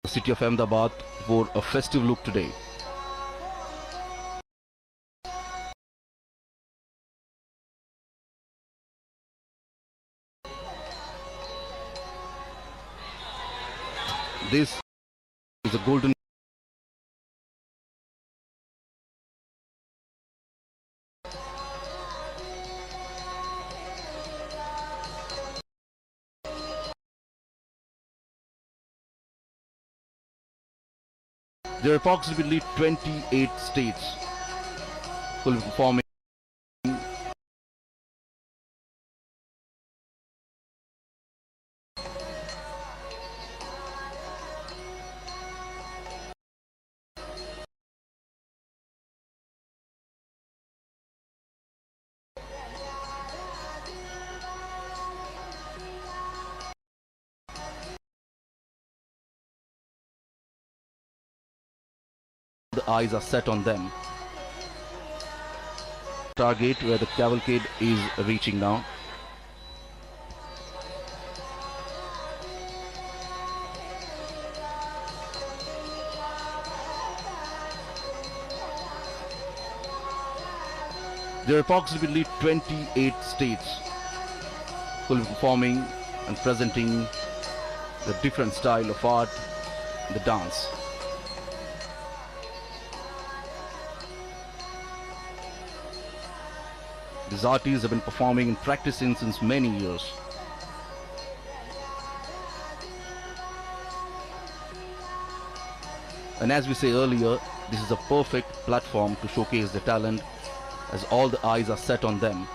city of Ahmedabad wore a festive look today. This is a golden There are approximately 28 states who will be performing. The eyes are set on them. Target where the cavalcade is reaching now. There are approximately 28 states who will be performing and presenting the different style of art, the dance. These artists have been performing and practicing since many years. And as we say earlier, this is a perfect platform to showcase their talent as all the eyes are set on them.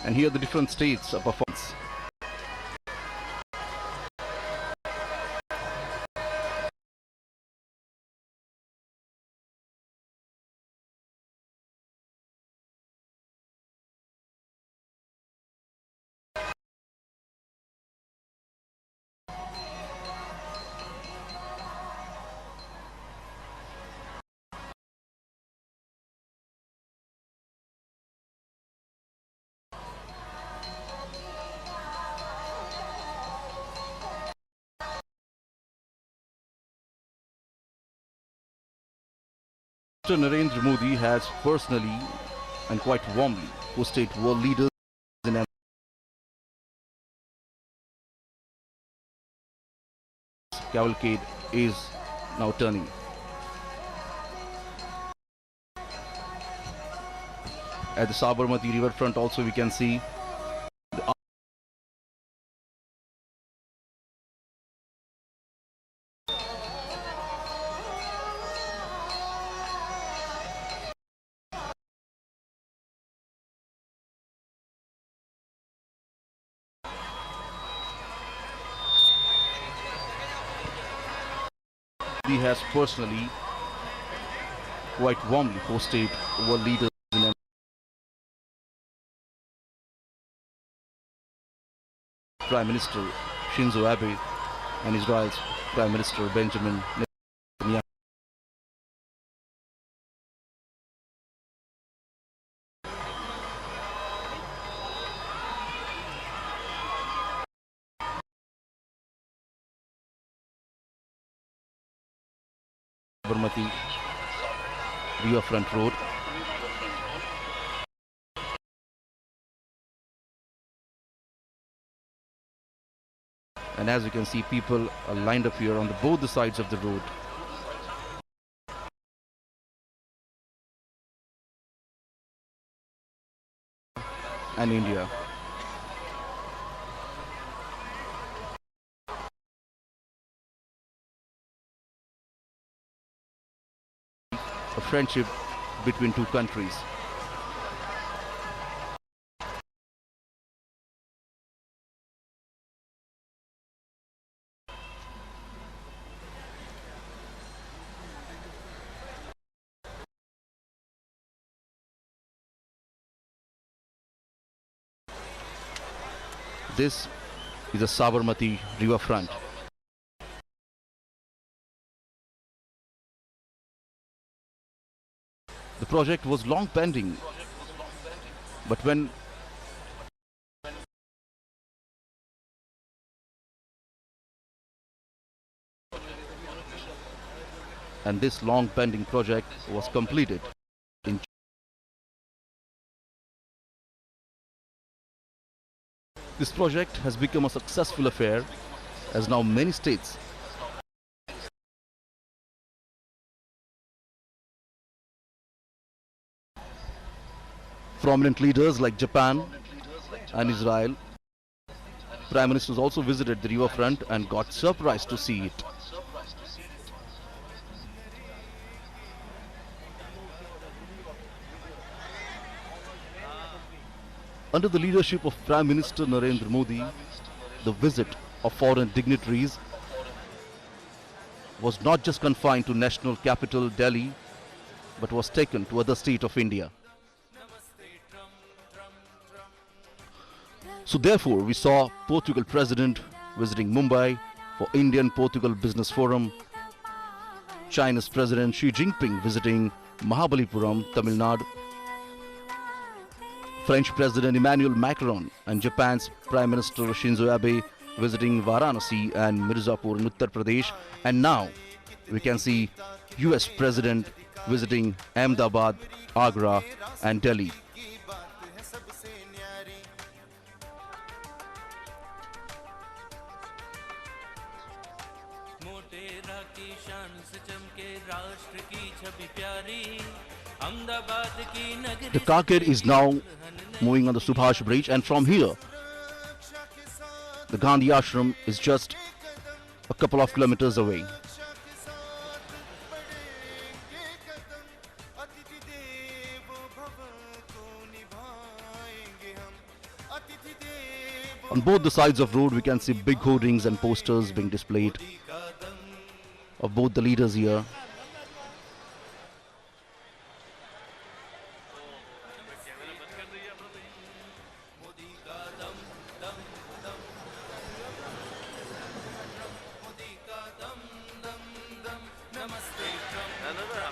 And here the different states are performing. Mr. Narendra Modi has personally and quite warmly hosted world leaders in cavalcade is now turning. At the Sabarmati riverfront also we can see he has personally quite warmly hosted world leaders in Prime Minister Shinzo Abe and Israel's Prime Minister Benjamin Netanyahu. Sabarmati Riverfront Road. And as you can see, people are lined up here on both the sides of the road. And India. A friendship between two countries. This is the Sabarmati riverfront. The project was long pending But when and this long pending project was completed in this project has become a successful affair as now many states prominent leaders like Japan and Israel. Prime Ministers also visited the riverfront and got surprised to see it. Under the leadership of Prime Minister Narendra Modi, the visit of foreign dignitaries was not just confined to national capital Delhi, but was taken to other states of India. So therefore, we saw Portugal President visiting Mumbai for Indian-Portugal Business Forum, China's President Xi Jinping visiting Mahabalipuram, Tamil Nadu, French President Emmanuel Macron and Japan's Prime Minister Shinzo Abe visiting Varanasi and Mirzapur in Uttar Pradesh, and now we can see US President visiting Ahmedabad, Agra and Delhi. The carcade is now moving on the Subhash Bridge, and from here the Gandhi Ashram is just a couple of kilometers away. On both the sides of the road we can see big hoardings and posters being displayed of both the leaders here.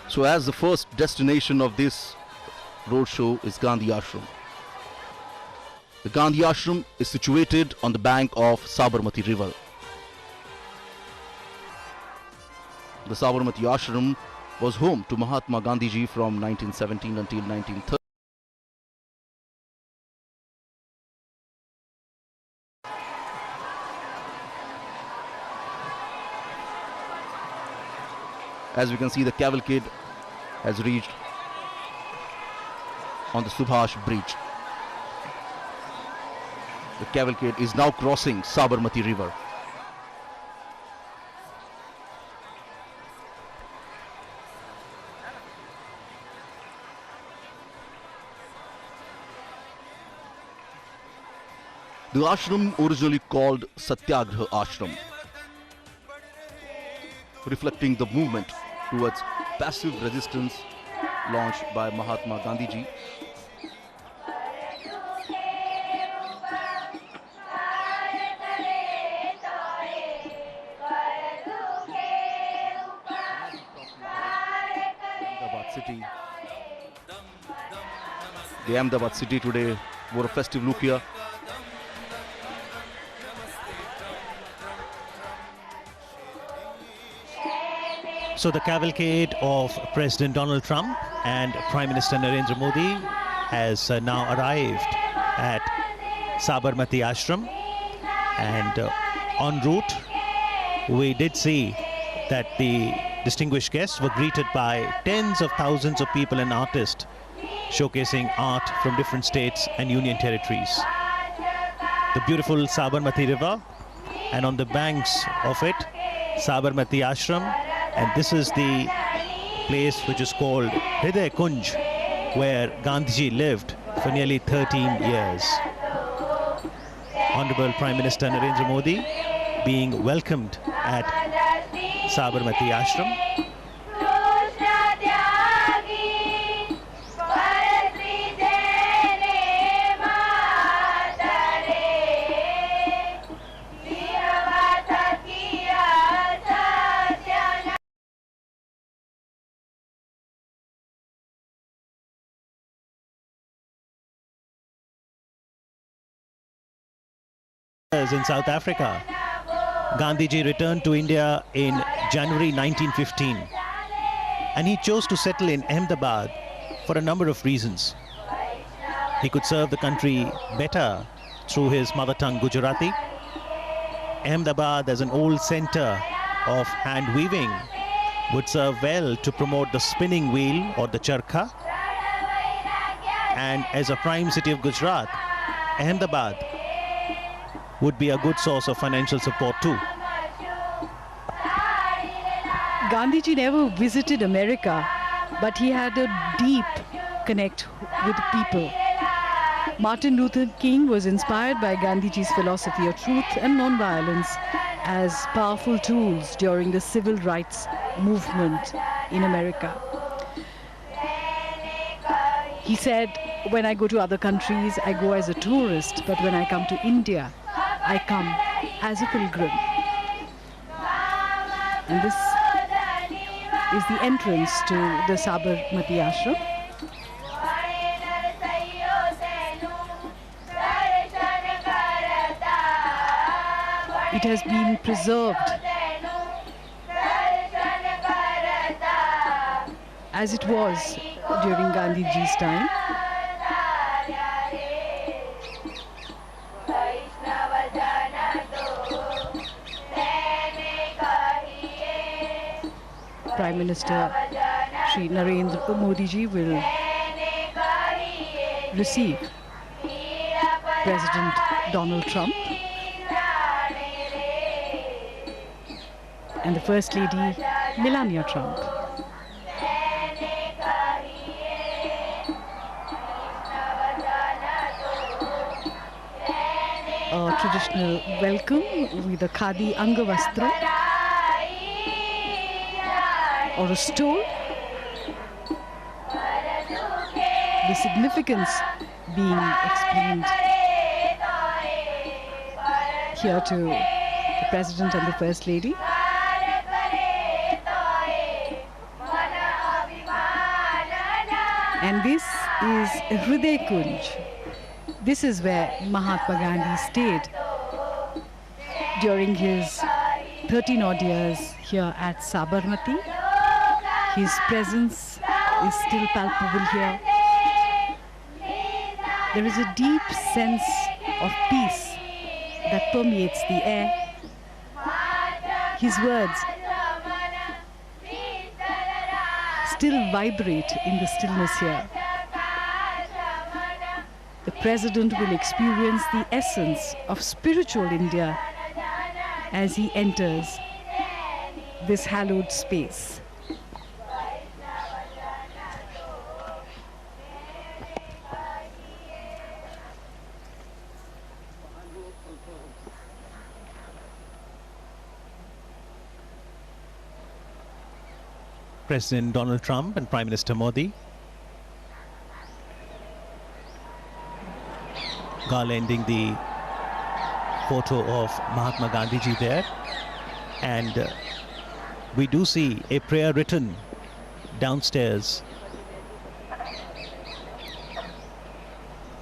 So as the first destination of this roadshow is Gandhi Ashram. The Gandhi Ashram is situated on the bank of Sabarmati river. The Sabarmati Ashram was home to Mahatma Gandhi ji from 1917 until 1930. As we can see, the cavalcade has reached on the Subhash Bridge. The cavalcade is now crossing Sabarmati river. The ashram originally called Satyagraha Ashram, reflecting the movement towards passive resistance launched by Mahatma Gandhi ji. City. The Ahmedabad city today wore a festive look here. So the cavalcade of President Donald Trump and Prime Minister Narendra Modi has now arrived at Sabarmati Ashram, and en route we did see that the distinguished guests were greeted by tens of thousands of people and artists showcasing art from different states and union territories. The beautiful Sabarmati river, and on the banks of it, Sabarmati Ashram, and this is the place which is called Hriday Kunj, where Gandhiji lived for nearly 13 years. Honorable Prime Minister Narendra Modi being welcomed at Sabarmati Ashram. in South Africa. Gandhiji returned to India in January 1915, and he chose to settle in Ahmedabad for a number of reasons. He could serve the country better through his mother tongue Gujarati. Ahmedabad, as an old center of hand weaving, would serve well to promote the spinning wheel or the charkha. And as a prime city of Gujarat, Ahmedabad would be a good source of financial support too. Gandhiji never visited America, but he had a deep connect with people. Martin Luther King was inspired by Gandhiji's philosophy of truth and non-violence as powerful tools during the civil rights movement in America. He said, when I go to other countries, I go as a tourist, but when I come to India, I come as a pilgrim. And this is the entrance to the Sabarmati Ashram. It has been preserved as it was during Gandhiji's time. Prime Minister Shri Narendra Modi ji will receive President Donald Trump and the First Lady Melania Trump. A traditional welcome with a khadi angavastra or a stole. The significance being explained here to the President and the First Lady. And this is Hriday Kunj. This is where Mahatma Gandhi stayed during his 13 odd years here at Sabarmati. His presence is still palpable here. There is a deep sense of peace that permeates the air. His words still vibrate in the stillness here. The President will experience the essence of spiritual India as he enters this hallowed space. President Donald Trump and Prime Minister Modi garlanding the photo of Mahatma Gandhi ji there, and we do see a prayer written downstairs.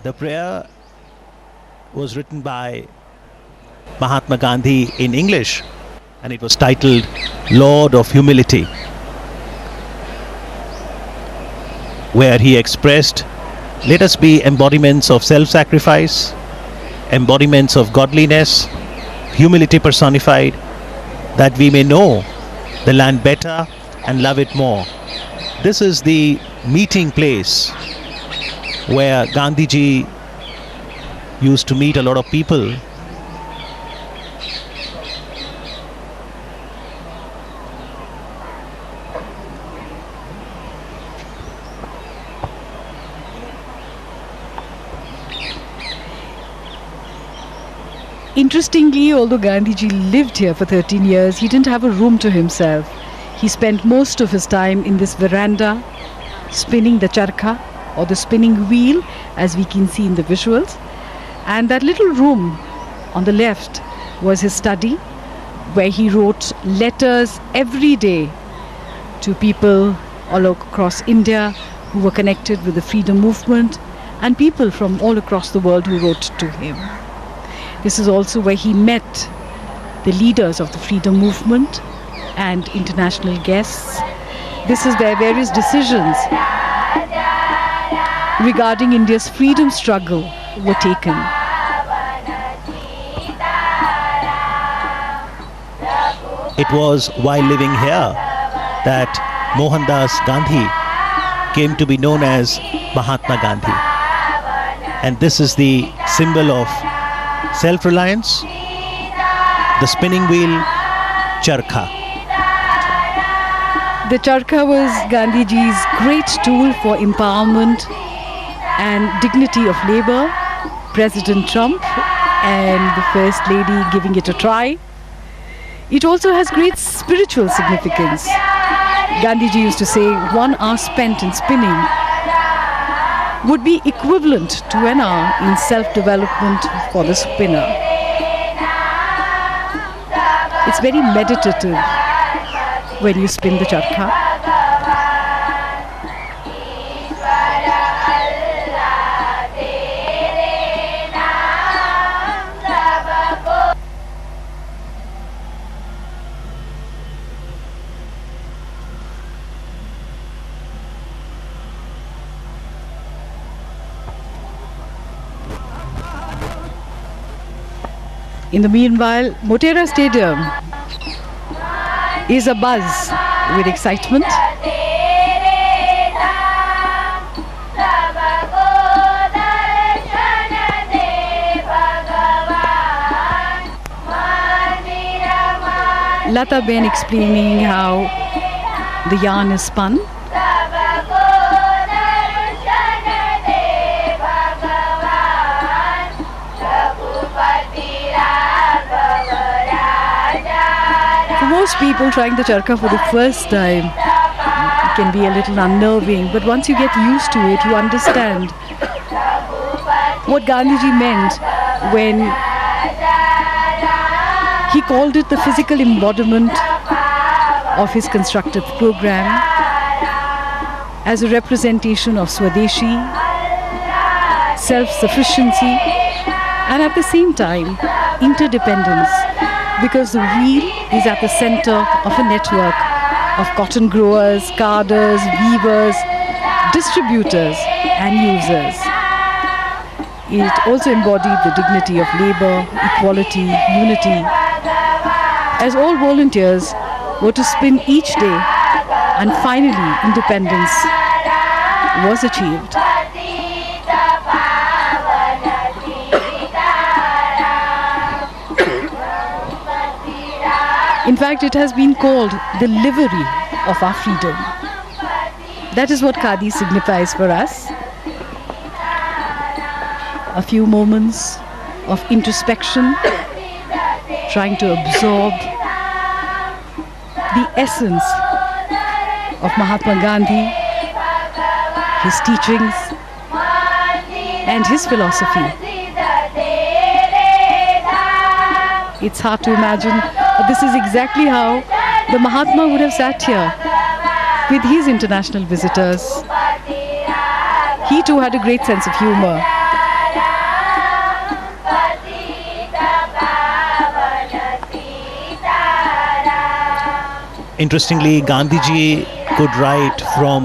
The prayer was written by Mahatma Gandhi in English, and it was titled Lord of Humility, where he expressed, let us be embodiments of self-sacrifice, embodiments of godliness, humility personified, that we may know the land better and love it more. This is the meeting place where Gandhiji used to meet a lot of people. Interestingly, although Gandhiji lived here for 13 years, he didn't have a room to himself. He spent most of his time in this veranda, spinning the charkha or the spinning wheel, as we can see in the visuals. And that little room on the left was his study, where he wrote letters every day to people all across India who were connected with the freedom movement, and people from all across the world who wrote to him. This is also where he met the leaders of the freedom movement and international guests. This is where various decisions regarding India's freedom struggle were taken. It was while living here that Mohandas Gandhi came to be known as Mahatma Gandhi. And this is the symbol of self-reliance, the spinning wheel, charkha. The charkha was Gandhiji's great tool for empowerment and dignity of labor. President Trump and the First Lady giving it a try. It also has great spiritual significance. Gandhiji used to say 1 hour spent in spinning would be equivalent to an hour in self-development for the spinner. It's very meditative when you spin the charkha. In the meanwhile, Motera Stadium is abuzz with excitement. Lata Ben explaining how the yarn is spun. For most people, trying the charkha for the first time can be a little unnerving, but once you get used to it, you understand what Gandhiji meant when he called it the physical embodiment of his constructive program as a representation of Swadeshi, self-sufficiency, and at the same time, interdependence, because the wheel is at the center of a network of cotton growers, carders, weavers, distributors, and users. It also embodied the dignity of labor, equality, unity, as all volunteers were to spin each day, and finally independence was achieved. In fact, it has been called the livery of our freedom. That is what Khadi signifies for us. A few moments of introspection, trying to absorb the essence of Mahatma Gandhi, his teachings, and his philosophy. It's hard to imagine, but this is exactly how the Mahatma would have sat here with his international visitors. He too had a great sense of humor. Interestingly, Gandhiji could write from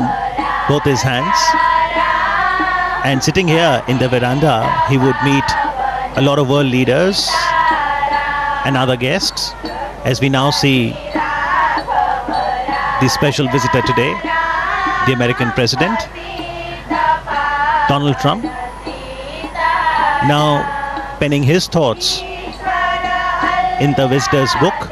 both his hands, and sitting here in the veranda, he would meet a lot of world leaders and other guests, as we now see the special visitor today, the American President, Donald Trump, now penning his thoughts in the visitor's book.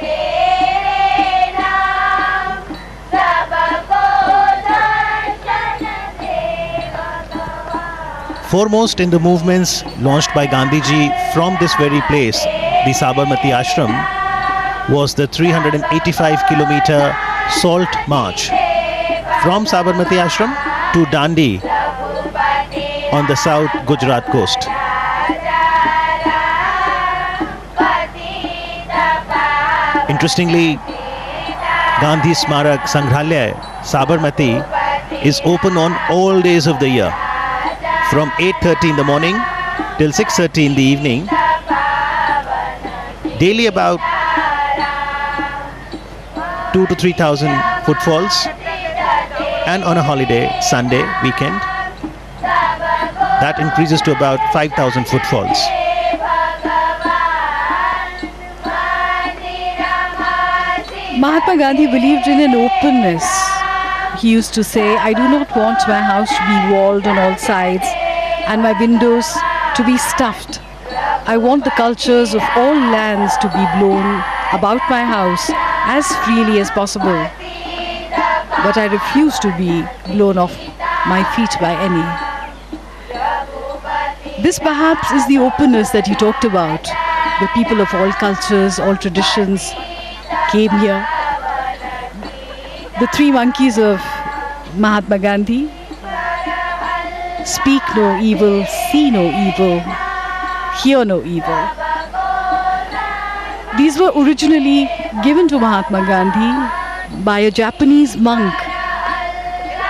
Foremost in the movements launched by Gandhiji from this very place, the Sabarmati Ashram, was the 385-kilometer salt march from Sabarmati Ashram to Dandi on the south Gujarat coast. Interestingly, Gandhi Smarak Sangrahalaya, Sabarmati, is open on all days of the year, from 8:30 in the morning till 6:30 in the evening, daily about 2 to 3,000 footfalls, and on a holiday, Sunday, weekend, that increases to about 5,000 footfalls. Mahatma Gandhi believed in an openness. He used to say, I do not want my house to be walled on all sides and my windows to be stuffed. I want the cultures of all lands to be blown about my house as freely as possible. But I refuse to be blown off my feet by any. This perhaps is the openness that he talked about. The people of all cultures, all traditions came here. The three monkeys of Mahatma Gandhi: speak no evil, see no evil, hear no evil. These were originally given to Mahatma Gandhi by a Japanese monk,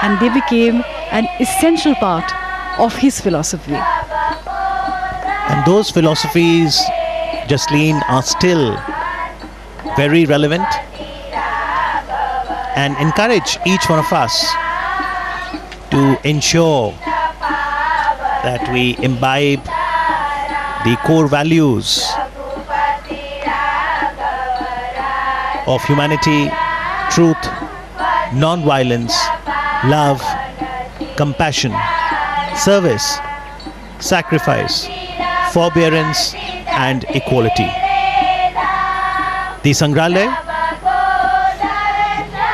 and they became an essential part of his philosophy. And those philosophies, Jasleen, are still very relevant and encourage each one of us to ensure that we imbibe the core values of humanity, truth, non-violence, love, compassion, service, sacrifice, forbearance, and equality. The Sangrahalaya,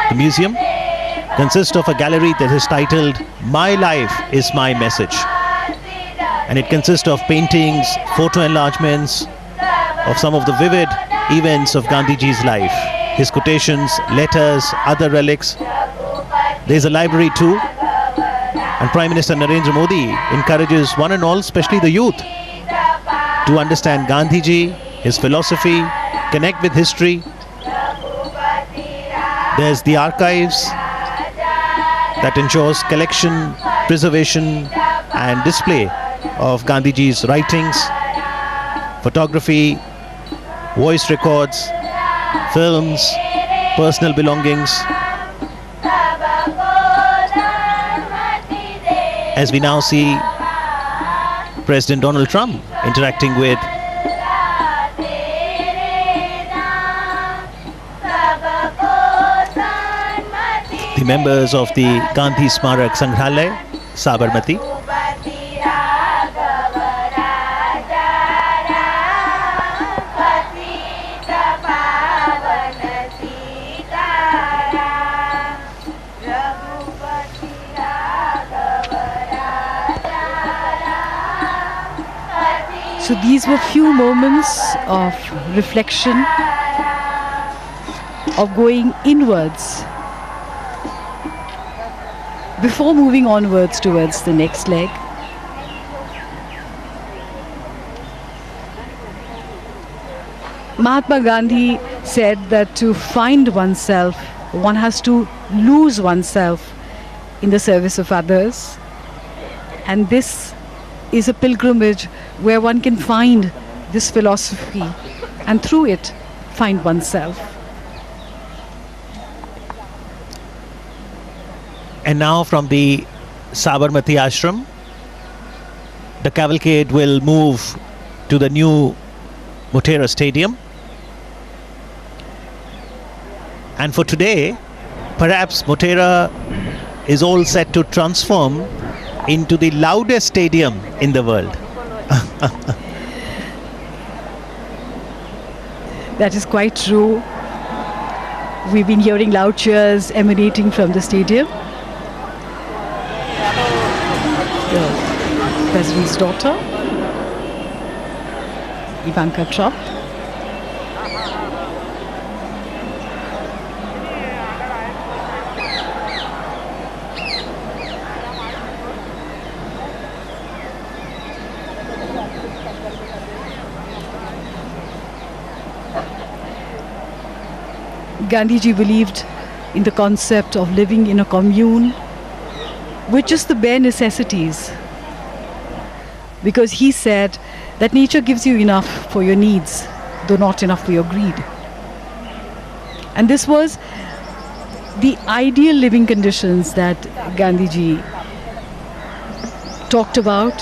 the museum, consists of a gallery that is titled My Life is My Message. And it consists of paintings, photo enlargements of some of the vivid events of Gandhiji's life, his quotations, letters, other relics. There's a library too. And Prime Minister Narendra Modi encourages one and all, especially the youth, to understand Gandhiji, his philosophy, connect with history. There's the archives that ensures collection, preservation, and display of Gandhiji's writings, photography, voice records, films, personal belongings. As we now see President Donald Trump interacting with the members of the Gandhi Smarak Sangrahalaya, Sabarmati. So these were few moments of reflection, of going inwards before moving onwards towards the next leg. Mahatma Gandhi said that to find oneself, one has to lose oneself in the service of others. And this is a pilgrimage where one can find this philosophy and through it find oneself. And now from the Sabarmati Ashram, the cavalcade will move to the new Motera Stadium. And for today, perhaps Motera is all set to transform into the loudest stadium in the world. That is quite true. We've been hearing loud cheers emanating from the stadium. The President's daughter, Ivanka Trump. Gandhiji believed in the concept of living in a commune with just the bare necessities, because he said that nature gives you enough for your needs, though not enough for your greed. And this was the ideal living conditions that Gandhiji talked about.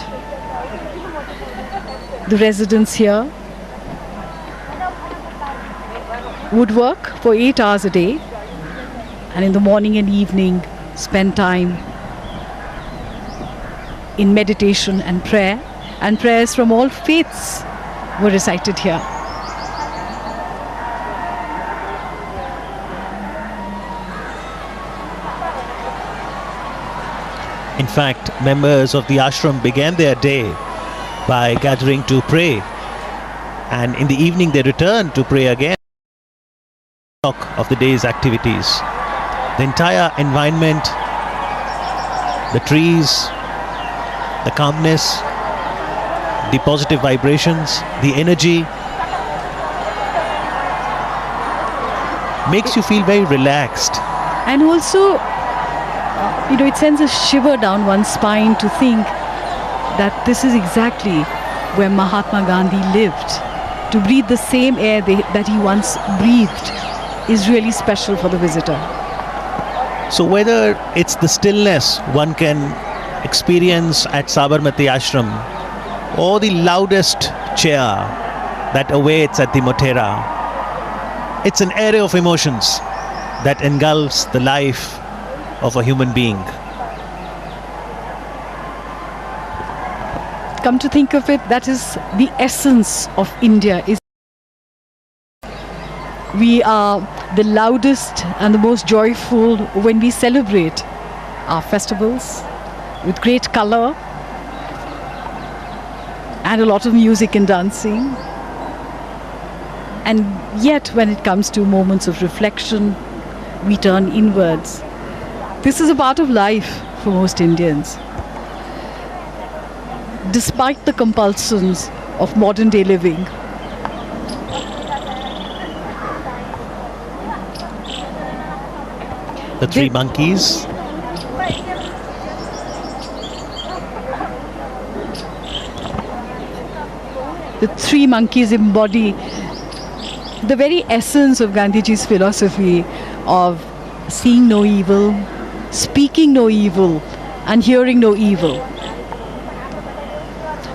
The residents here would work for 8 hours a day, and in the morning and evening spend time in meditation and prayer, and prayers from all faiths were recited here. In fact, members of the ashram began their day by gathering to pray, and in the evening they returned to pray again. Of the day's activities. The entire environment, the trees, the calmness, the positive vibrations, the energy makes you feel very relaxed. And also, it sends a shiver down one's spine to think that this is exactly where Mahatma Gandhi lived. To breathe the same air that he once breathed is really special for the visitor. So whether it's the stillness one can experience at Sabarmati Ashram, or the loudest cheer that awaits at the Motera, it's an array of emotions that engulfs the life of a human being. Come to think of it, that is the essence of India. We are the loudest and the most joyful when we celebrate our festivals with great color and a lot of music and dancing. And yet when it comes to moments of reflection, we turn inwards. This is a part of life for most Indians. Despite the compulsions of modern day living, the three monkeys. The three monkeys embody the very essence of Gandhiji's philosophy of seeing no evil, speaking no evil, and hearing no evil.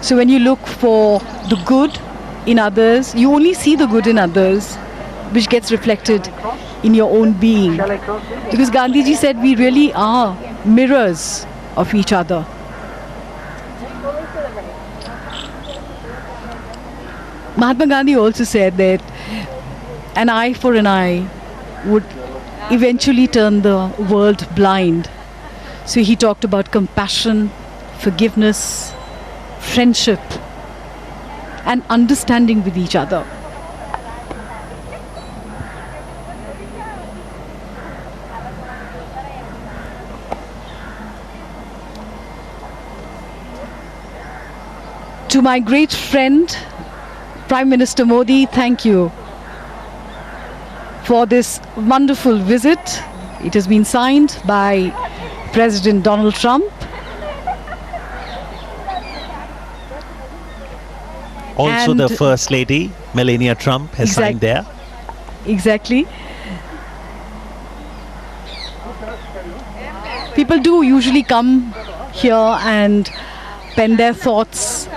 So when you look for the good in others, you only see the good in others, which gets reflected in your own being. Because Gandhiji said we really are mirrors of each other. Mahatma Gandhi also said that an eye for an eye would eventually turn the world blind. So he talked about compassion, forgiveness, friendship, and understanding with each other. To my great friend, Prime Minister Modi, thank you for this wonderful visit. It has been signed by President Donald Trump. Also And the First Lady, Melania Trump, has signed there. Exactly. People do usually come here and pen their thoughts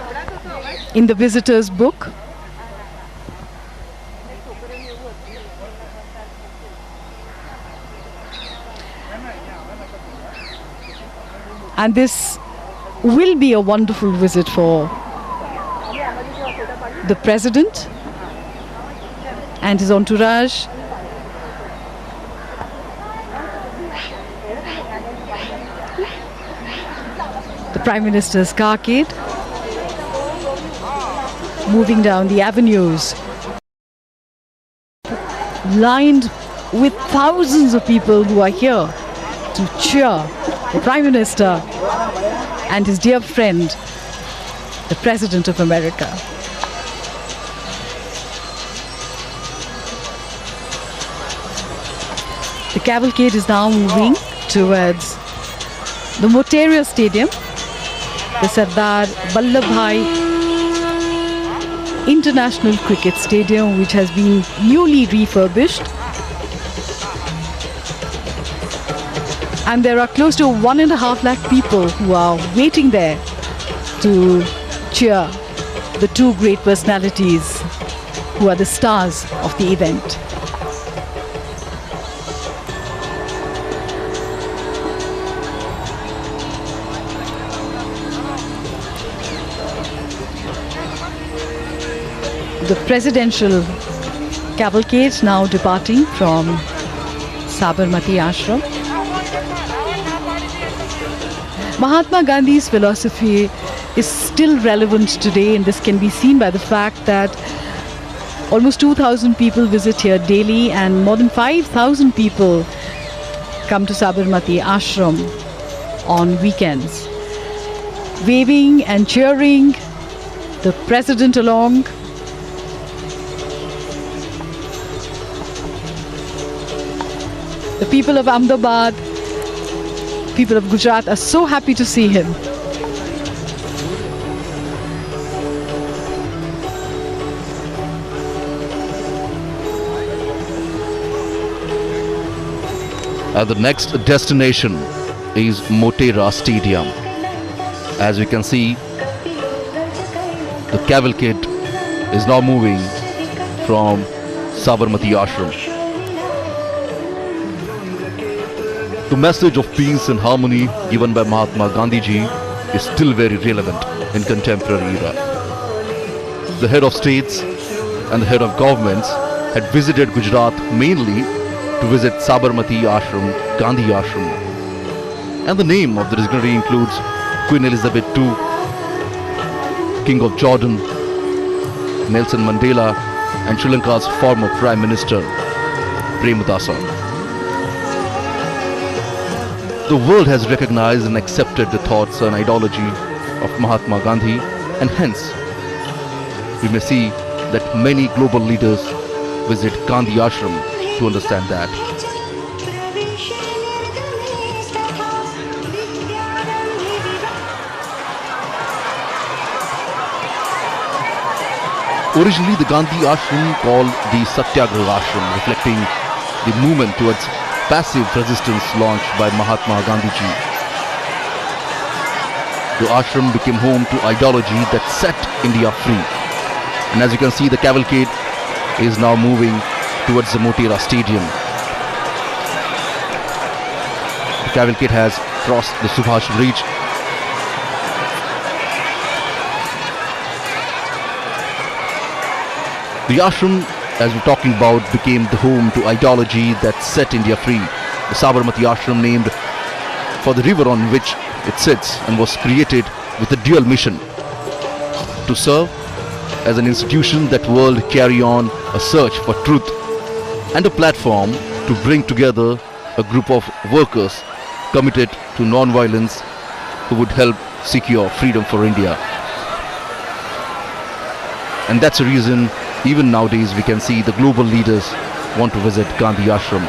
in the visitor's book. And this will be a wonderful visit for the President and his entourage. The Prime Minister's carcade moving down the avenues, lined with thousands of people who are here to cheer the Prime Minister and his dear friend, the President of America. The cavalcade is now moving towards the Motera Stadium, the Sardar Vallabhbhai International Cricket Stadium, which has been newly refurbished. And there are close to 1.5 lakh people who are waiting there to cheer the two great personalities who are the stars of the event. The presidential cavalcade now departing from Sabarmati Ashram. Mahatma Gandhi's philosophy is still relevant today, and this can be seen by the fact that almost 2,000 people visit here daily and more than 5,000 people come to Sabarmati Ashram on weekends, waving and cheering the president along. The people of Ahmedabad, people of Gujarat are so happy to see him. The next destination is Motera Stadium. As we can see, the cavalcade is now moving from Sabarmati Ashram. The message of peace and harmony given by Mahatma Gandhi ji is still very relevant in contemporary era. The head of states and the head of governments had visited Gujarat mainly to visit Sabarmati Ashram, Gandhi Ashram. And the name of the dignitary includes Queen Elizabeth II, King of Jordan, Nelson Mandela, and Sri Lanka's former Prime Minister, Premadasa. The world has recognized and accepted the thoughts and ideology of Mahatma Gandhi, and hence we may see that many global leaders visit Gandhi Ashram to understand that. Originally, the Gandhi Ashram called the Satyagraha Ashram, reflecting the movement towards passive resistance launched by Mahatma Gandhi ji. The ashram became home to ideology that set India free. And as you can see, the cavalcade is now moving towards the Motera Stadium. The cavalcade has crossed the Subhash Bridge. The ashram, as we're talking about, became the home to ideology that set India free. The Sabarmati Ashram, named for the river on which it sits, and was created with a dual mission: to serve as an institution that will carry on a search for truth, and a platform to bring together a group of workers committed to non-violence who would help secure freedom for India. And that's the reason even nowadays we can see the global leaders want to visit Gandhi Ashram.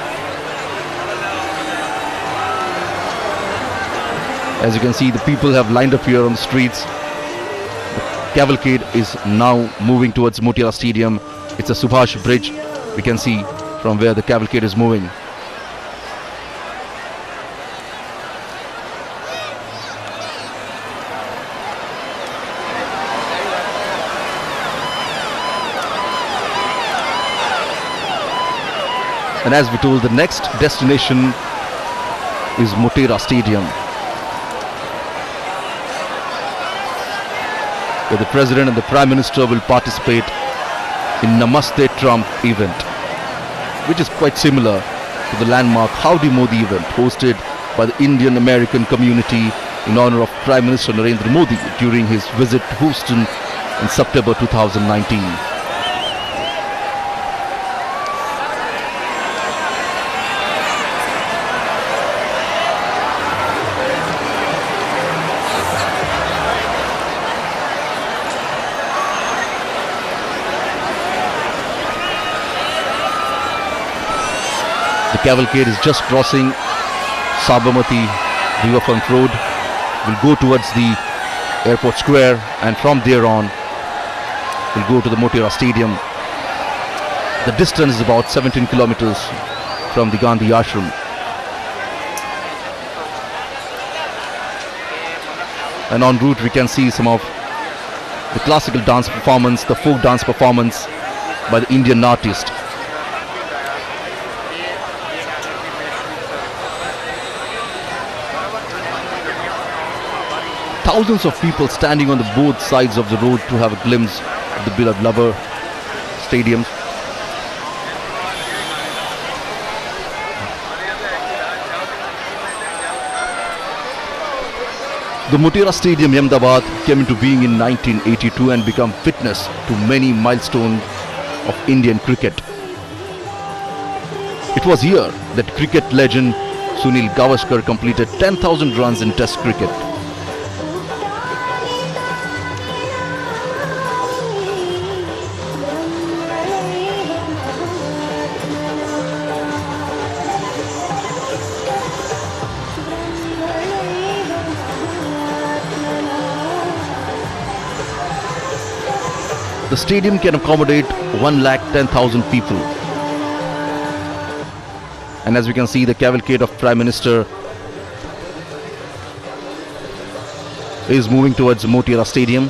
As you can see, the people have lined up here on the streets. The cavalcade is now moving towards Motera Stadium. It's a Subhash Bridge. We can see from where the cavalcade is moving. And as we told, the next destination is Motera Stadium, where the President and the Prime Minister will participate in Namaste Trump event, which is quite similar to the landmark Howdy Modi event hosted by the Indian American community in honor of Prime Minister Narendra Modi during his visit to Houston in September 2019. The cavalcade is just crossing Sabarmati Riverfront Road, will go towards the airport square, and from there on will go to the Motera Stadium. The distance is about 17 kilometers from the Gandhi Ashram. And en route we can see some of the classical dance performance, the folk dance performance by the Indian artist. Thousands of people standing on the both sides of the road to have a glimpse of the beloved lover stadium. The Motera Stadium, Ahmedabad, came into being in 1982 and became witness to many milestones of Indian cricket. It was here that cricket legend Sunil Gavaskar completed 10,000 runs in Test cricket. The stadium can accommodate 110,000 people. And as we can see, the cavalcade of Prime Minister is moving towards Motera Stadium.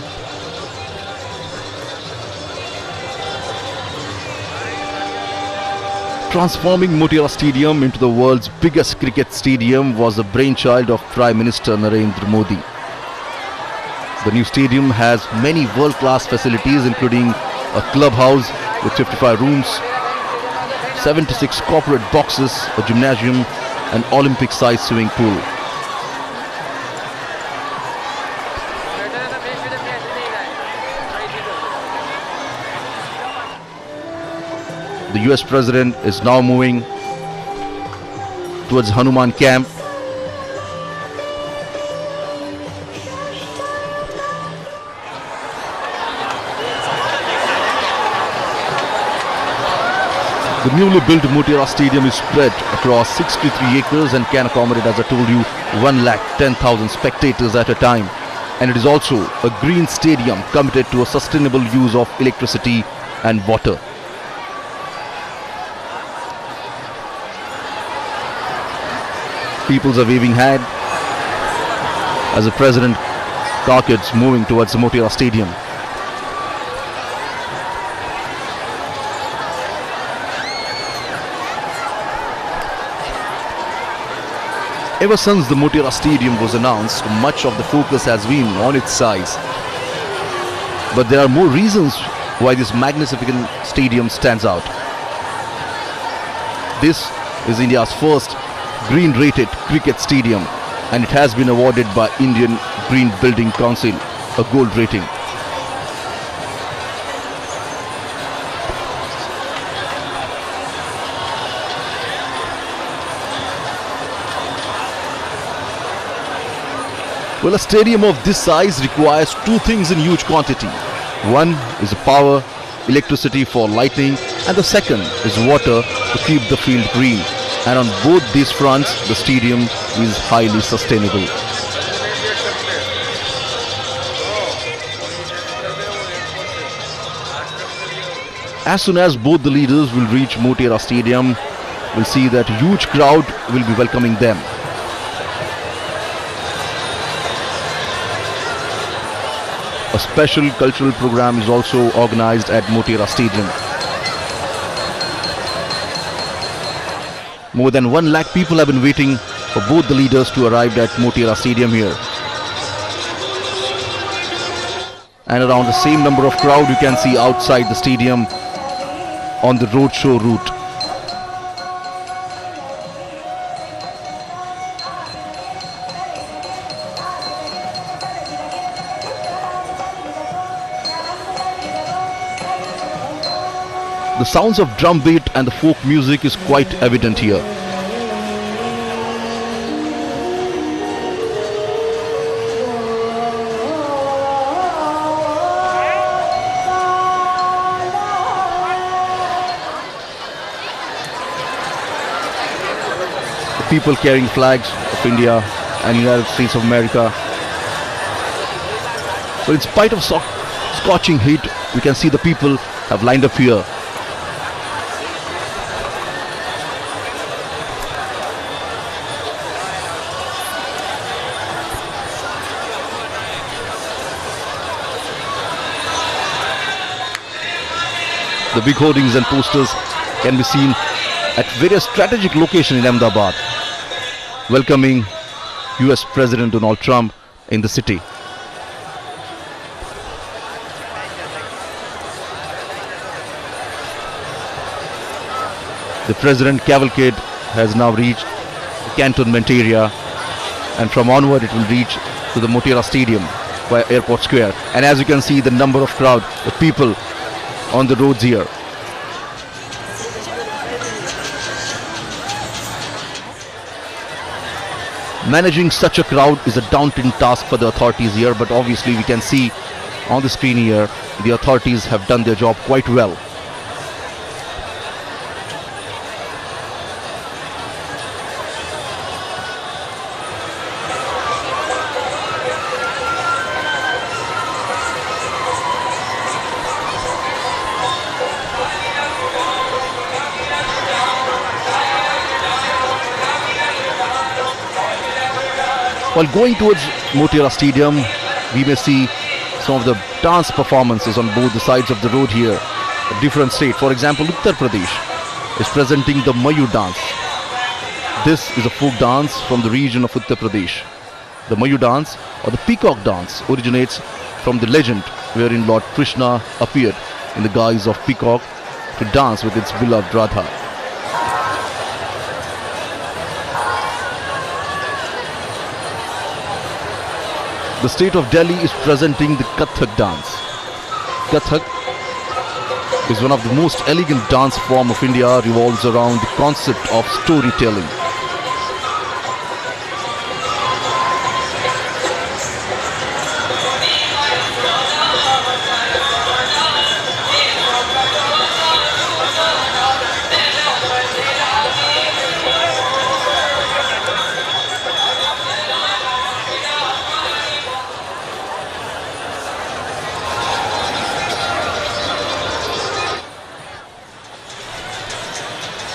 Transforming Motera Stadium into the world's biggest cricket stadium was the brainchild of Prime Minister Narendra Modi. The new stadium has many world-class facilities, including a clubhouse with 55 rooms, 76 corporate boxes, a gymnasium, and Olympic-sized swimming pool. The US President is now moving towards Hanuman Camp. The newly built Motera Stadium is spread across 63 acres and can accommodate, as I told you, 110,000 spectators at a time. And it is also a green stadium committed to a sustainable use of electricity and water. Peoples are waving hand as the President targets moving towards the Motera Stadium. Ever since the Motera Stadium was announced, much of the focus has been on its size. But there are more reasons why this magnificent stadium stands out. This is India's first green-rated cricket stadium, and it has been awarded by Indian Green Building Council a gold rating. Well, a stadium of this size requires two things in huge quantity. One is power, electricity for lighting, and the second is water to keep the field green. And on both these fronts, the stadium is highly sustainable. As soon as both the leaders will reach Motera Stadium, we'll see that a huge crowd will be welcoming them. A special cultural program is also organized at Motera Stadium. More than 1 lakh people have been waiting for both the leaders to arrive at Motera Stadium here. And around the same number of crowd you can see outside the stadium on the roadshow route. The sounds of drum beat and the folk music is quite evident here. The people carrying flags of India and United States of America. But in spite of scorching heat. We can see the people have lined up here. The big hoardings and posters can be seen at various strategic locations in Ahmedabad, welcoming US President Donald Trump in the city. The President cavalcade has now reached the cantonment area, and from onward it will reach to the Motera Stadium by Airport Square. And as you can see, the number of crowd, the people on the roads here. Managing such a crowd is a daunting task for the authorities here, but obviously we can see on the screen here the authorities have done their job quite well. While going towards Motera Stadium, we may see some of the dance performances on both the sides of the road here. A different state, for example, Uttar Pradesh is presenting the Mayur dance. This is a folk dance from the region of Uttar Pradesh. The Mayur dance or the peacock dance originates from the legend wherein Lord Krishna appeared in the guise of peacock to dance with its beloved Radha. The state of Delhi is presenting the Kathak dance. Kathak is one of the most elegant dance form of India, revolves around the concept of storytelling.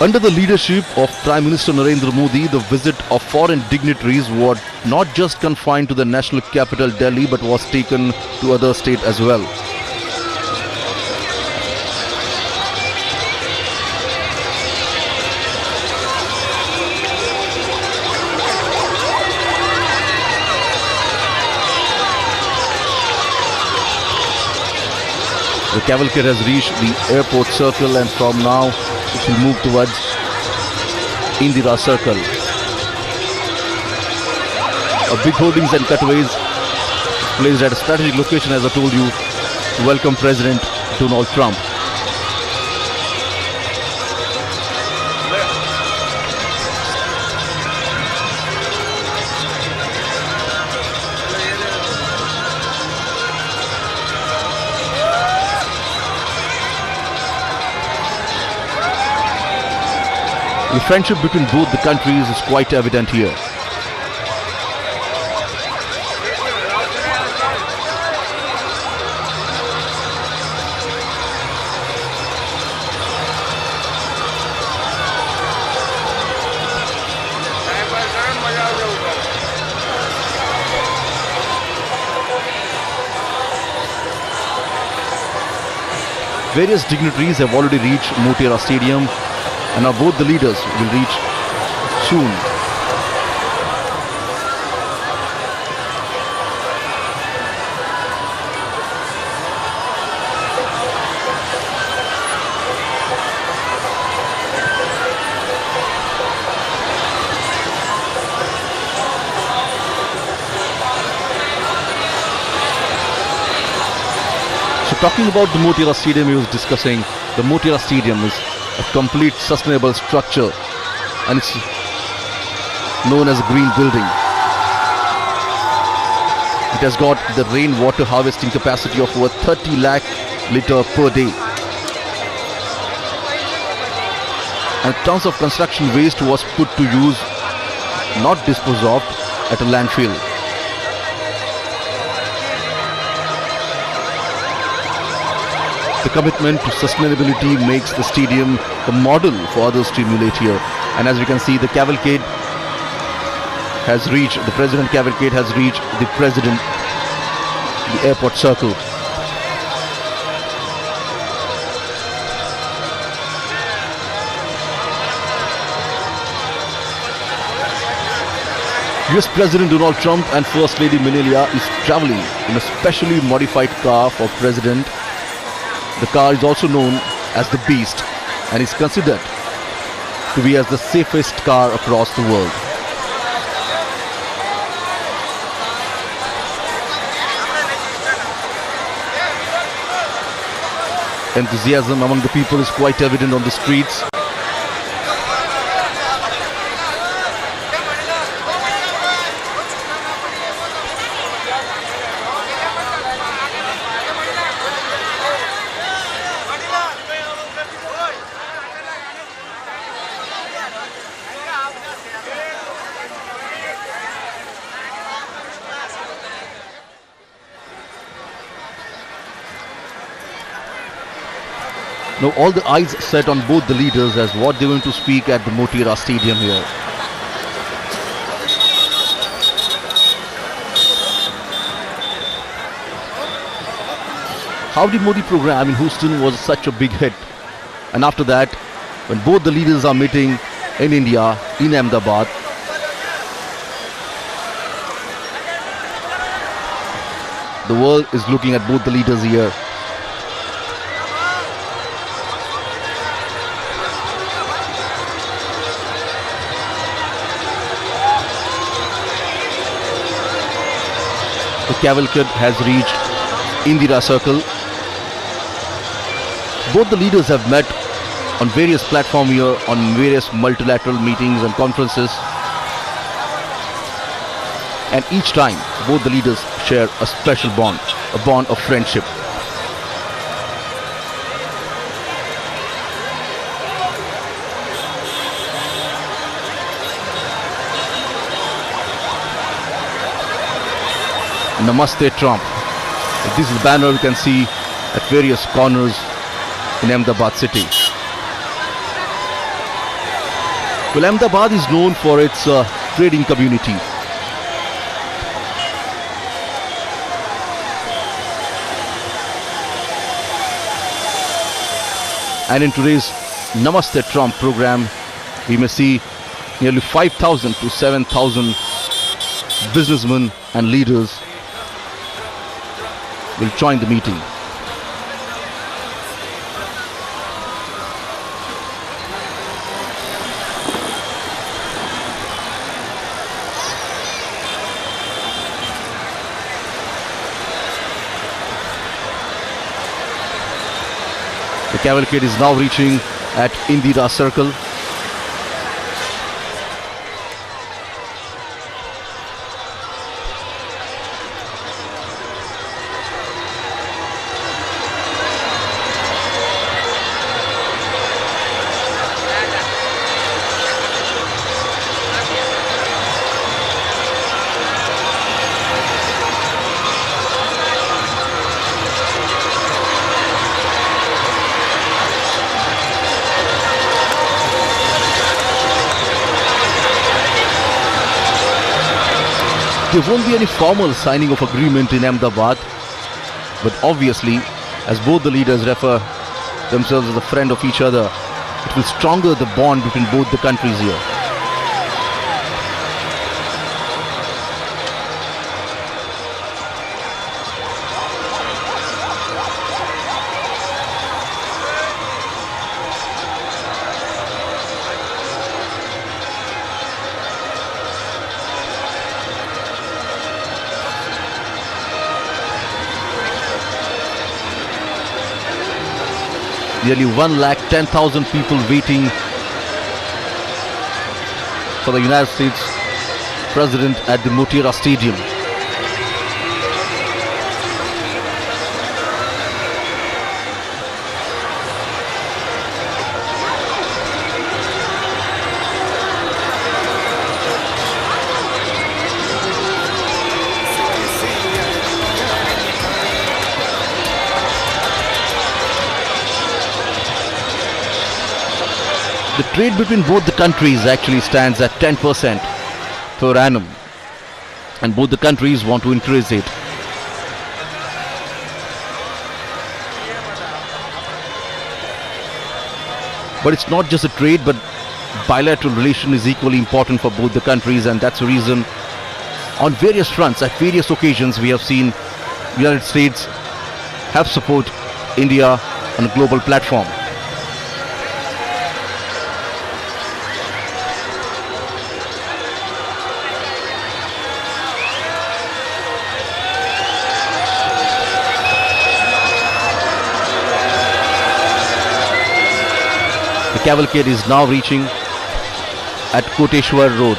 Under the leadership of Prime Minister Narendra Modi, the visit of foreign dignitaries was not just confined to the national capital Delhi but was taken to other states as well. The cavalcade has reached the airport circle, and from now it will move towards Indira Circle. A big hoardings and cutaways placed at a strategic location, as I told you, to welcome President Donald Trump. The friendship between both the countries is quite evident here. Various dignitaries have already reached Motera Stadium, and now both the leaders will reach soon. So talking about the Motera Stadium, he was discussing the Motera Stadium is a complete sustainable structure, and it's known as a green building. It has got the rainwater harvesting capacity of over 30 lakh litre per day, and tons of construction waste was put to use, not disposed of at a landfill. The commitment to sustainability makes the stadium a model for others to emulate here. And as we can see, the cavalcade has reached, the President cavalcade has reached the President, the airport circle. US President Donald Trump and First Lady Melania is traveling in a specially modified car for President. The car is also known as the Beast and is considered to be as the safest car across the world. Enthusiasm among the people is quite evident on the streets. Now all the eyes set on both the leaders as what they're going to speak at the Motira Stadium here. Howdy Modi program in Houston was such a big hit. And after that, when both the leaders are meeting in India, in Ahmedabad, the world is looking at both the leaders here. The cavalcade has reached Indira Circle. Both the leaders have met on various platforms here, on various multilateral meetings and conferences. And each time, both the leaders share a special bond, a bond of friendship. Namaste Trump. This is the banner you can see at various corners in Ahmedabad city. Well, Ahmedabad is known for its trading community. And in today's Namaste Trump program, we may see nearly 5,000 to 7,000 businessmen and leaders will join the meeting. The cavalcade is now reaching at Indira Circle. There won't be any formal signing of agreement in Ahmedabad, but obviously, as both the leaders refer themselves as a friend of each other, it will stronger the bond between both the countries here. Nearly 110,000 people waiting for the United States President at the Motira Stadium. The trade between both the countries actually stands at 10% per annum, and both the countries want to increase it. But it's not just a trade, but bilateral relation is equally important for both the countries, and that's the reason on various fronts, at various occasions, we have seen the United States have support India on a global platform. The cavalcade is now reaching at Koteshwar Road.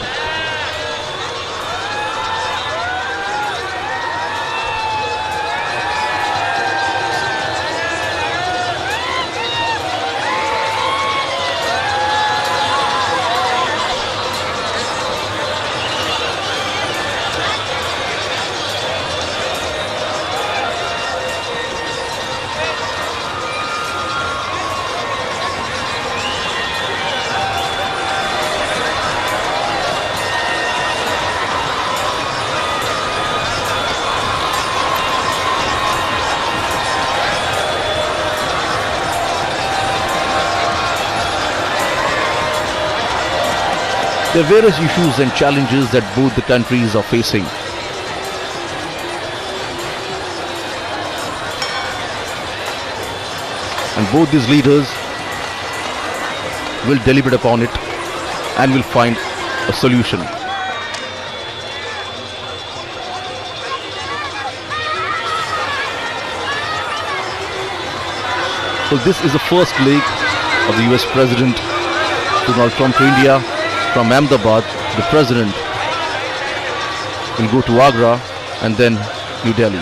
There are various issues and challenges that both the countries are facing. And both these leaders will deliberate upon it and will find a solution. So this is the first leg of the US President Donald Trump to India. From Ahmedabad, the President will go to Agra and then New Delhi.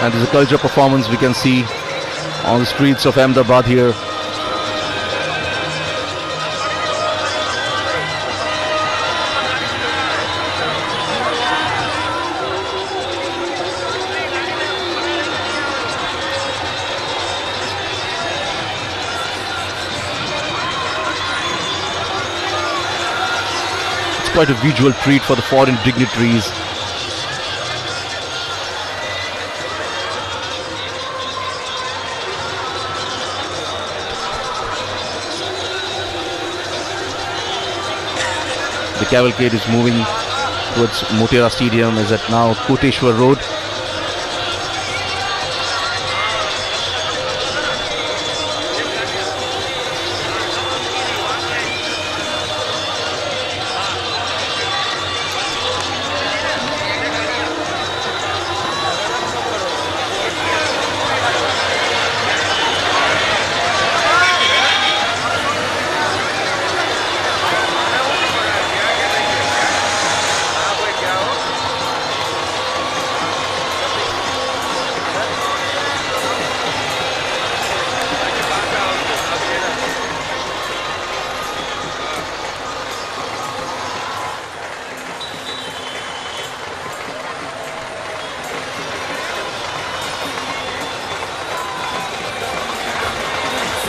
And there's a culture performance we can see on the streets of Ahmedabad here. Quite a visual treat for the foreign dignitaries. The cavalcade is moving towards Motera Stadium, is at now Koteshwar Road.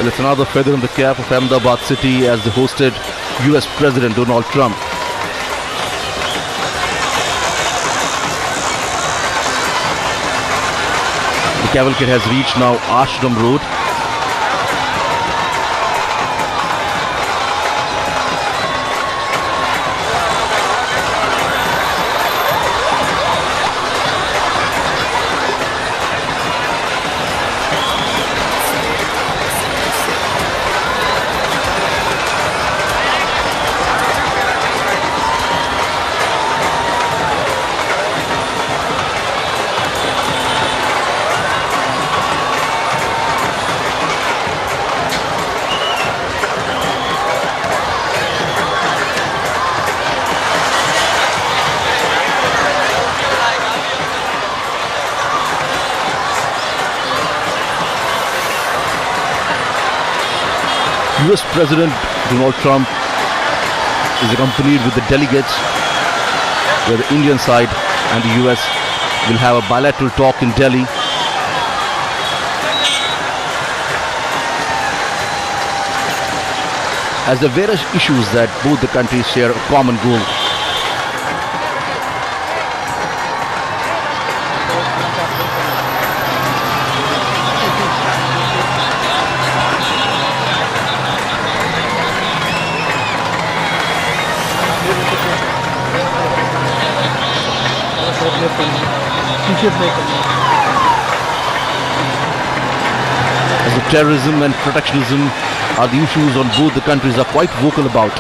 Well, it's another feather in the cap of Ahmedabad city as they hosted US President Donald Trump. The cavalcade has reached now Ashram Road. US President Donald Trump is accompanied with the delegates, where the Indian side and the US will have a bilateral talk in Delhi. As there are various issues that both the countries share a common goal. As the terrorism and protectionism are the issues on both the countries are quite vocal about.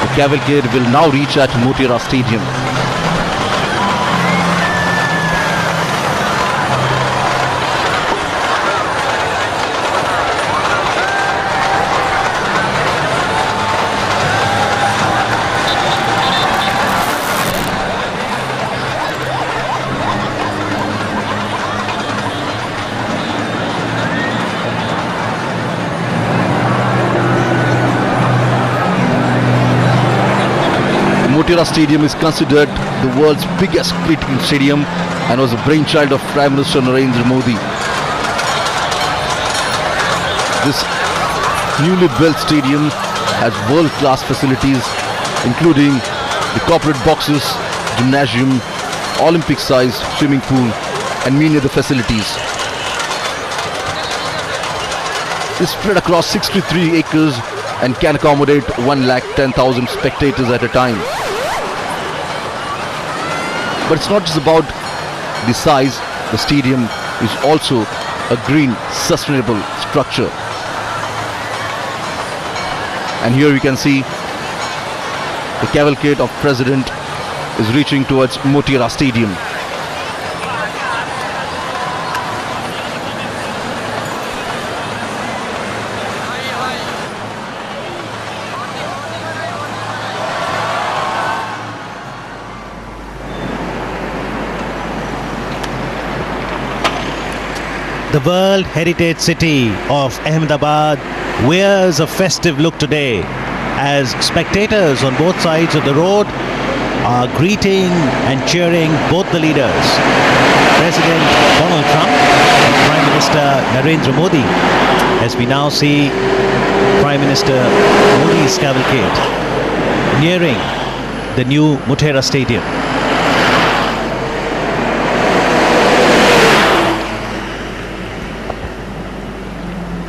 The cavalcade will now reach at Motera Stadium. Motera Stadium is considered the world's biggest cricketing stadium and was a brainchild of Prime Minister Narendra Modi. This newly built stadium has world-class facilities including the corporate boxes, gymnasium, Olympic-sized swimming pool and many other facilities. It's spread across 63 acres and can accommodate 110,000 spectators at a time. But it's not just about the size, the stadium is also a green, sustainable structure. And here we can see the cavalcade of President is reaching towards Motera Stadium. The World Heritage City of Ahmedabad wears a festive look today as spectators on both sides of the road are greeting and cheering both the leaders, President Donald Trump and Prime Minister Narendra Modi, as we now see Prime Minister Modi's cavalcade nearing the new Motera Stadium.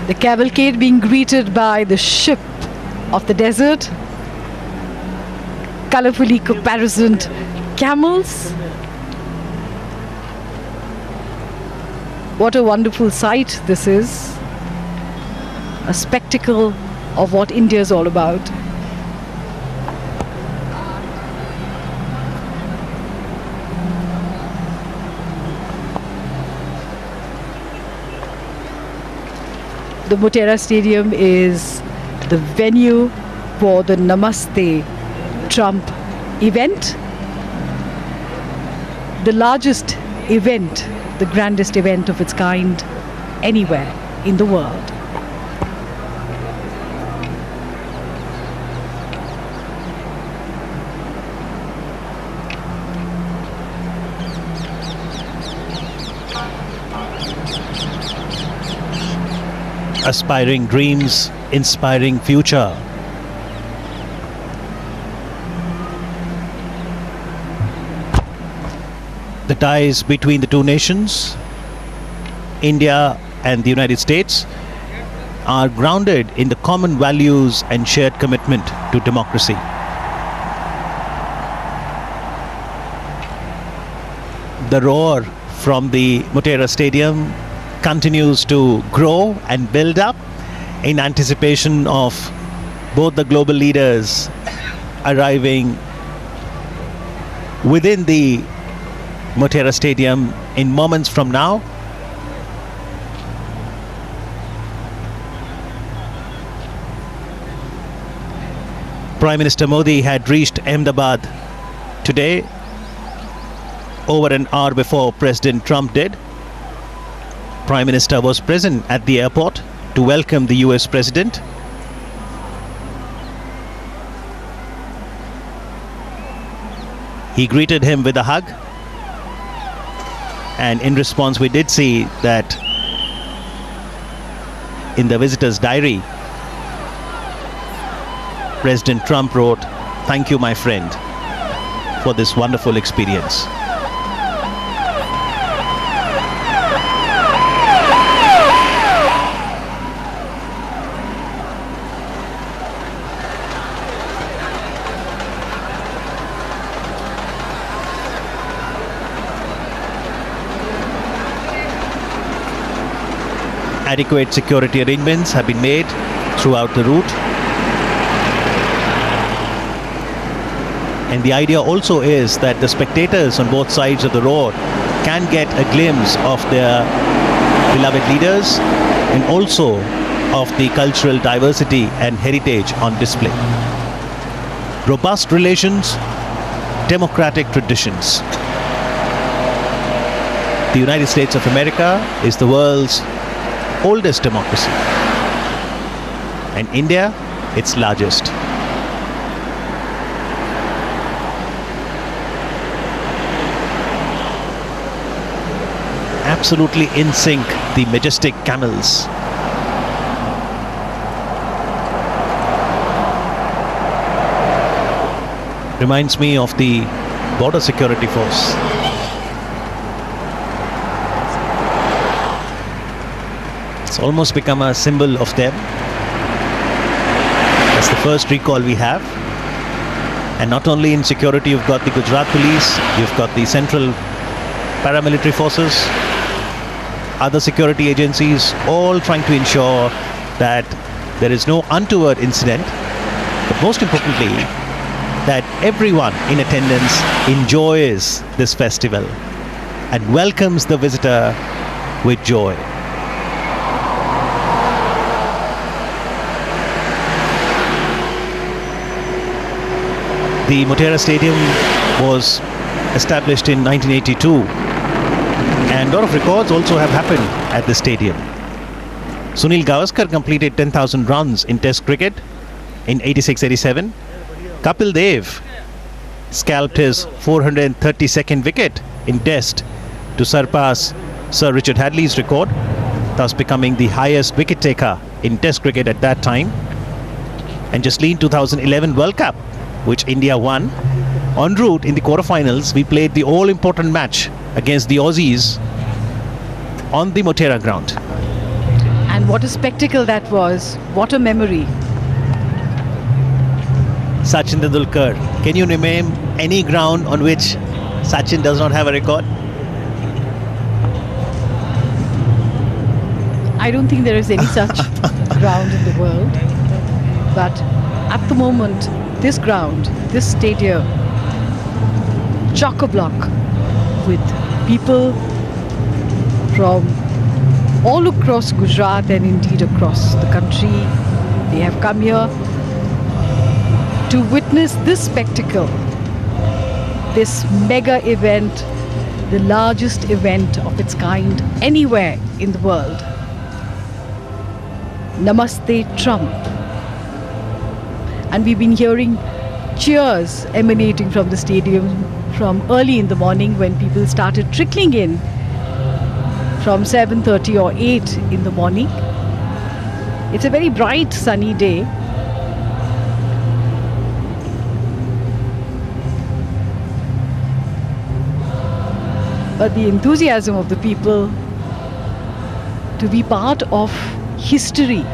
The cavalcade being greeted by the ship of the desert, colorfully caparisoned camels. What a wonderful sight this is. A spectacle of what India is all about. The Motera Stadium is the venue for the Namaste Trump event. The largest event, the grandest event of its kind anywhere in the world. Aspiring dreams, inspiring future. The ties between the two nations, India and the United States, are grounded in the common values and shared commitment to democracy. The roar from the Motera Stadium continues to grow and build up in anticipation of both the global leaders arriving within the Motera Stadium in moments from now. Prime Minister Modi had reached Ahmedabad today, over an hour before President Trump did. Prime Minister was present at the airport to welcome the US President. He greeted him with a hug, and in response we did see that in the visitor's diary, President Trump wrote, "Thank you, my friend, for this wonderful experience." Adequate security arrangements have been made throughout the route. And the idea also is that the spectators on both sides of the road can get a glimpse of their beloved leaders and also of the cultural diversity and heritage on display. Robust relations, democratic traditions. The United States of America is the world's oldest democracy, and India its largest. Absolutely in sync, the majestic camels. Reminds me of the border security force. It's almost become a symbol of them. That's the first recall we have. And not only in security, you've got the Gujarat police, you've got the central paramilitary forces, other security agencies, all trying to ensure that there is no untoward incident, but most importantly, that everyone in attendance enjoys this festival and welcomes the visitor with joy. The Motera Stadium was established in 1982, and a lot of records also have happened at the stadium. Sunil Gavaskar completed 10,000 runs in Test cricket in 86-87. Kapil Dev scalped his 432nd wicket in Test to surpass Sir Richard Hadley's record, thus becoming the highest wicket taker in Test cricket at that time. And just in 2011 World Cup, which India won, en route in the quarterfinals, we played the all-important match against the Aussies on the Motera ground. And what a spectacle that was. What a memory. Sachin Tendulkar. Can you name any ground on which Sachin does not have a record? I don't think there is any such ground in the world. But at the moment, this ground, this stadium, chock-a-block with people from all across Gujarat and indeed across the country. They have come here to witness this spectacle, this mega event, the largest event of its kind anywhere in the world. Namaste Trump. And we've been hearing cheers emanating from the stadium from early in the morning when people started trickling in from 7:30 or 8 in the morning. It's a very bright, sunny day. But the enthusiasm of the people to be part of history.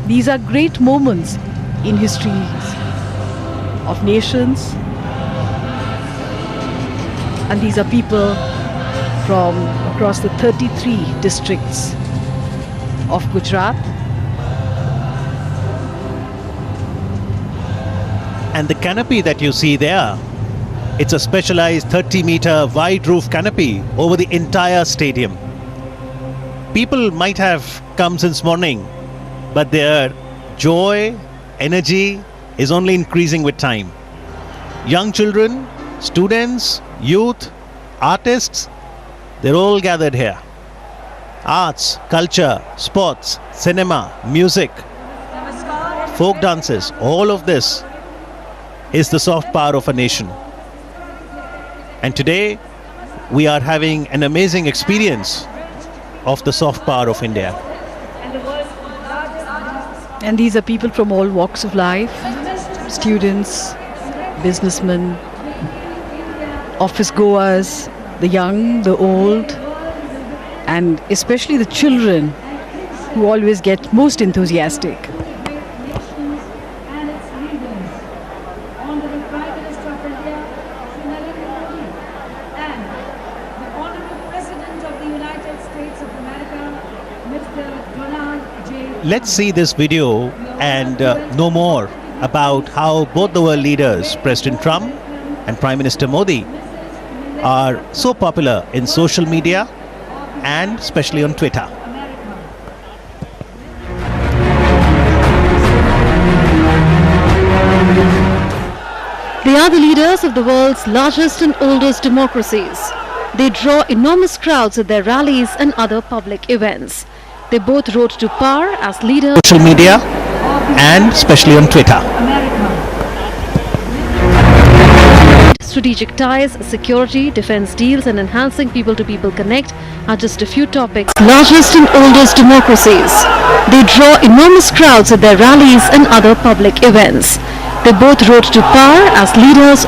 These are great moments in histories of nations, and these are people from across the 33 districts of Gujarat. And the canopy that you see there, it's a specialized 30-meter wide roof canopy over the entire stadium. People might have come since morning but their joy, energy is only increasing with time. Young children, students, youth, artists, they're all gathered here. Arts, culture, sports, cinema, music, folk dances, all of this is the soft power of a nation. And today we are having an amazing experience of the soft power of India. And these are people from all walks of life, students, businessmen, office goers, the young, the old, and especially the children who always get most enthusiastic. Let's see this video and know more about how both the world leaders, President Trump and Prime Minister Modi, are so popular in social media and especially on Twitter. They are the leaders of the world's largest and oldest democracies. They draw enormous crowds at their rallies and other public events. They both rose to power as leaders Social media and especially on Twitter. Strategic ties, security, defense deals and enhancing people-to-people connect are just a few topics. Largest and oldest democracies. They draw enormous crowds at their rallies and other public events. They both rose to power as leaders